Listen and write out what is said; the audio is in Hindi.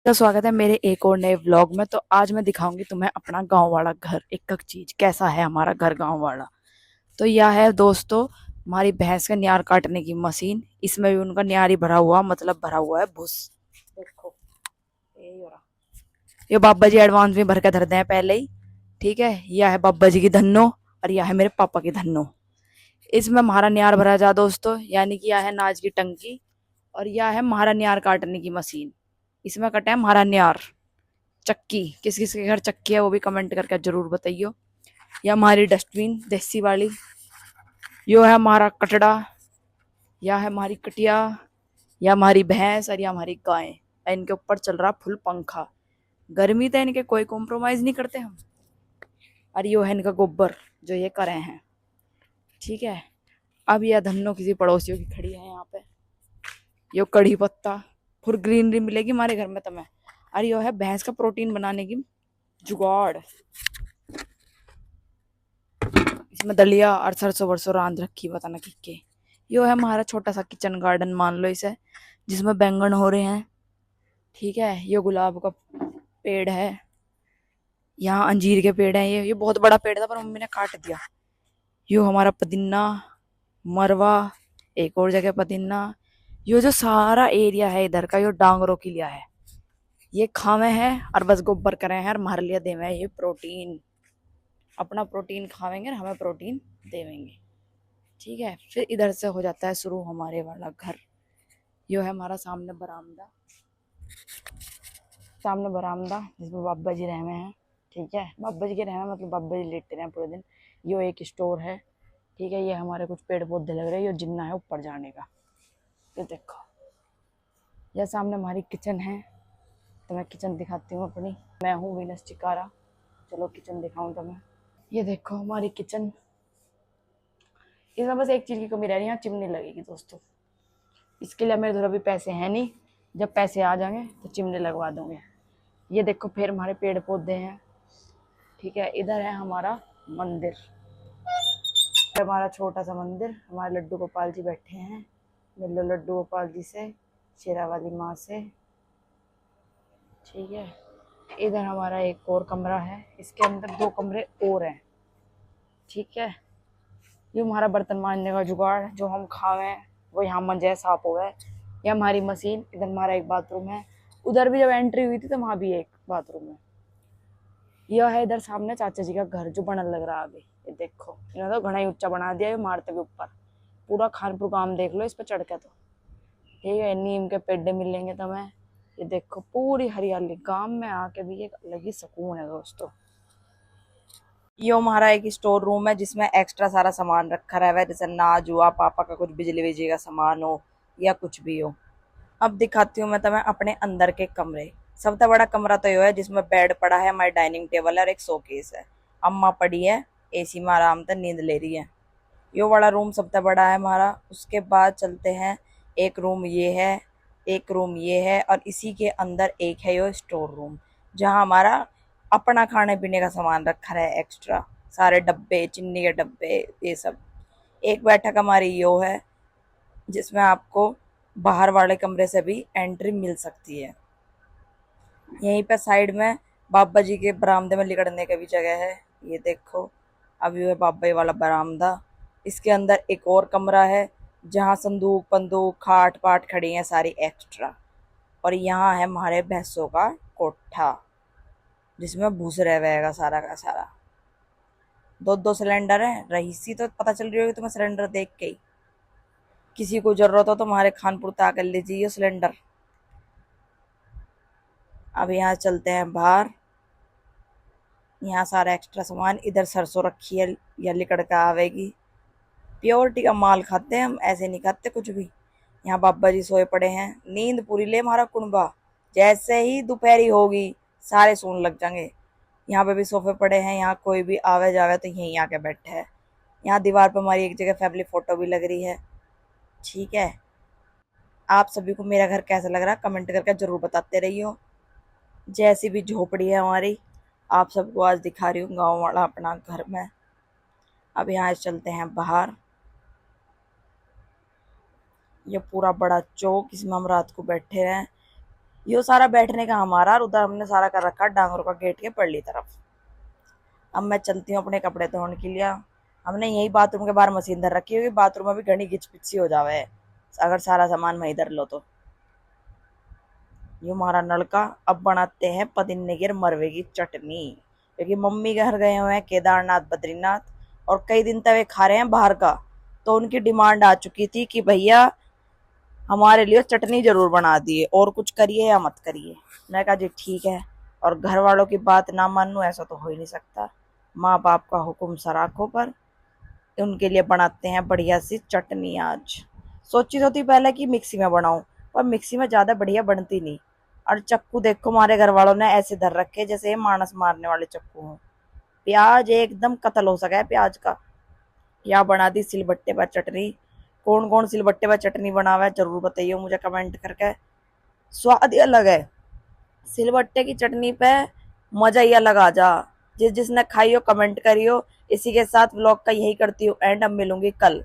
तो स्वागत है मेरे एक और नए व्लॉग में। तो आज मैं दिखाऊंगी तुम्हें अपना गांव वाला घर, एक एक चीज कैसा है हमारा घर गांव वाला। तो यह है दोस्तों हमारी भैंस का न्यार काटने की मशीन। इसमें भी उनका न्यार ही भरा हुआ, मतलब भरा हुआ है भूस। देखो यही हो रहा। ये बाबा जी एडवांस में भर के धरते हैं पहले ही। ठीक है, यह है बाबा जी की धन्नो और यह है मेरे पापा की धन्नो। इसमें हमारा न्यार भरा जा दोस्तों, यानी कि यह है नाज की टंकी और यह है हमारा न्यार काटने की मशीन। इसमें कटे है हमारा न्यार। चक्की, किस किस के घर चक्की है वो भी कमेंट करके जरूर बताइयो। या हमारी डस्टबिन देसी वाली, यो है हमारा कटड़ा, या है हमारी कटिया, या हमारी भैंस और या हमारी गाय। इनके ऊपर चल रहा फुल पंखा। गर्मी तो इनके कोई कॉम्प्रोमाइज नहीं करते हम। और यो है इनका गोबर जो ये करे हैं। ठीक है, अब यह धन्नो किसी पड़ोसियों की खड़ी है यहाँ पे। यो कड़ी पत्ता, फुल ग्रीनरी मिलेगी हमारे घर में तुम्हें। और यो है भैंस का प्रोटीन बनाने की जुगाड़। इसमें दलिया और सरसों वरसों रांध रखी पता ना के। यो है हमारा छोटा सा किचन गार्डन मान लो इसे, जिसमें बैंगन हो रहे हैं। ठीक है, ये गुलाब का पेड़ है, यहाँ अंजीर के पेड़ है। ये बहुत बड़ा पेड़ था पर मम्मी ने काट दिया। यो हमारा पुदीना, मरवा, एक और जगह पुदीना। यो जो सारा एरिया है इधर का, यो डांगरों के लिया है। ये खावे हैं और बस गोबर करे हैं और हमारे लिए देवे हैं ये प्रोटीन। अपना प्रोटीन खावेंगे और हमें प्रोटीन देवेंगे। ठीक है, फिर इधर से हो जाता है शुरू हमारे वाला घर। यो है हमारा सामने बरामदा, सामने बरामदा जिसमें बाबा जी रहे हुए हैं। ठीक है, बाबा जी के रहे मतलब बाबा जी लेटते रहे पूरे दिन। यो एक स्टोर है। ठीक है, ये हमारे कुछ पेड़ पौधे लग रहे हैं, यो जिन्ना है ऊपर जाने का। ये देखो, यह सामने हमारी किचन है। तो मैं किचन दिखाती हूँ अपनी। मैं हूँ वीनस चिकारा। चलो किचन दिखाऊं तुम्हें। ये देखो हमारी किचन। इसमें बस एक चीज़ की कमी रह रही है, यहाँ चिमनी लगेगी दोस्तों। इसके लिए मेरे थोड़ा भी पैसे हैं नहीं, जब पैसे आ जाएंगे तो चिमनी लगवा दूंगे। ये देखो फिर हमारे पेड़ पौधे हैं। ठीक है, इधर है हमारा मंदिर, हमारा छोटा सा मंदिर। हमारे लड्डू गोपाल जी बैठे हैं। मिल लो लड्डू गोपाल जी से, शेरा वाली माँ से। ठीक है, इधर हमारा एक और कमरा है, इसके अंदर दो कमरे और हैं। ठीक है, ये हमारा बर्तन मांजने का जुगाड़, जो हम खावे वो यहाँ मंजे साफ हो गए। ये हमारी मशीन। इधर हमारा एक बाथरूम है। उधर भी जब एंट्री हुई थी तो वहाँ भी एक बाथरूम है। यह है इधर सामने चाचा जी का घर जो बनने लग रहा है अभी। ये देखो इन्होंने तो घना ही ऊंचा बना दिया है, मारते के ऊपर। पूरा खानपुर काम देख लो इस पर चढ़ के। तो ठीक है, नीम के पेड़ मिलेंगे तुम्हें। ये देखो पूरी हरियाली, गांव में आके भी एक अलग ही सुकून है दोस्तों। ये हमारा एक स्टोर रूम है जिसमें एक्स्ट्रा सारा सामान रखा रहा है, जैसे नाज हुआ, पापा का कुछ बिजली बिजली का सामान हो या कुछ भी हो। अब दिखाती हूँ मैं तुम्हें अपने अंदर के कमरे। सबसे बड़ा कमरा तो ये है जिसमें बेड पड़ा है, हमारी डाइनिंग टेबल है और एक शोकेस है। अम्मा पड़ी है एसी में आराम से नींद ले रही है। ये वाला रूम सबसे बड़ा है हमारा। उसके बाद चलते हैं, एक रूम ये है, एक रूम ये है और इसी के अंदर एक है ये स्टोर रूम, जहाँ हमारा अपना खाने पीने का सामान रखा है एक्स्ट्रा। सारे डब्बे, चीनी के डब्बे, ये सब। एक बैठक हमारी यो है जिसमें आपको बाहर वाले कमरे से भी एंट्री मिल सकती है। यहीं पे साइड में बाबा जी के बरामदे में लिकड़ने की भी जगह है। ये देखो, अब ये है बाबा जी वाला बरामदा। इसके अंदर एक और कमरा है जहाँ संदूक पंदूक खाट पाट खड़ी हैं सारी एक्स्ट्रा। और यहाँ है हमारे भैंसों का कोठा जिसमें भूस रह रहेगा सारा का सारा। दो दो सिलेंडर है, रईसी तो पता चल रही होगी तुम्हें सिलेंडर देख के ही। किसी को जरूरत हो तो हमारे खानपुर तक कर लीजिए सिलेंडर। अब यहाँ चलते हैं बाहर। यहाँ सारा एक्स्ट्रा सामान, इधर सरसों रखी है या लिकड़ का आवेगी। प्योरिटी का माल खाते हैं हम, ऐसे नहीं खाते कुछ भी। यहाँ बाबा जी सोए पड़े हैं, नींद पूरी ले हमारा कुनबा। जैसे ही दोपहरी होगी सारे सोने लग जाएंगे। यहाँ पे भी सोफे पड़े हैं, यहाँ कोई भी आवे जावे तो यहीं आके बैठे है। यहाँ दीवार पर हमारी एक जगह फैमिली फोटो भी लग रही है। ठीक है, आप सभी को मेरा घर कैसा लग रहा है कमेंट करके जरूर बताते रहिए। जैसी भी झोपड़ी है हमारी, आप सबको आज दिखा रही हूँ गाँव वाला अपना घर में। अब यहाँ चलते हैं बाहर। ये पूरा बड़ा चौक, इसमें हम रात को बैठे हैं। यो सारा बैठने का हमारा, और उधर हमने सारा कर रखा डांगरों का गेट के परली तरफ। अब मैं चलती हूँ अपने कपड़े धोने के लिए। हमने यही बाथरूम के बाहर मशीन धर रखी है, बाथरूम में भी घनी घिच पिच हो जावे है अगर सारा सामान वहीं धर लो तो। ये हमारा नलका। अब बनाते हैं पुदीने की मरवे की चटनी, क्योंकि मम्मी घर गए हुए हैं केदारनाथ बद्रीनाथ, और कई दिन तक वे खा रहे हैं बाहर का, तो उनकी डिमांड आ चुकी थी कि भैया हमारे लिए चटनी जरूर बना दिए, और कुछ करिए या मत करिए। मैं कहा जी ठीक है, और घर वालों की बात ना मानूं ऐसा तो हो ही नहीं सकता। माँ बाप का हुक्म सर आंखों पर। उनके लिए बनाते हैं बढ़िया सी चटनी आज। सोची तो थी पहले कि मिक्सी में बनाऊं, पर मिक्सी में ज्यादा बढ़िया बनती नहीं। और चक्कू देखो हमारे घर वालों ने ऐसे धर रखे जैसे ये मानस मारने वाले चक्कू हों। प्याज एकदम कत्ल हो सका है प्याज का। या बना दी सिलबट्टे पर चटनी। कौन कौन सिलबट्टे पर चटनी बनावा है जरूर बताइए मुझे कमेंट करके। स्वाद ही अलग है सिलबट्टे की चटनी पे, मजा ही अलग आ जा। जिसने खाई हो कमेंट करियो। इसी के साथ व्लॉग का यही करती हूँ एंड। अब मिलूंगी कल।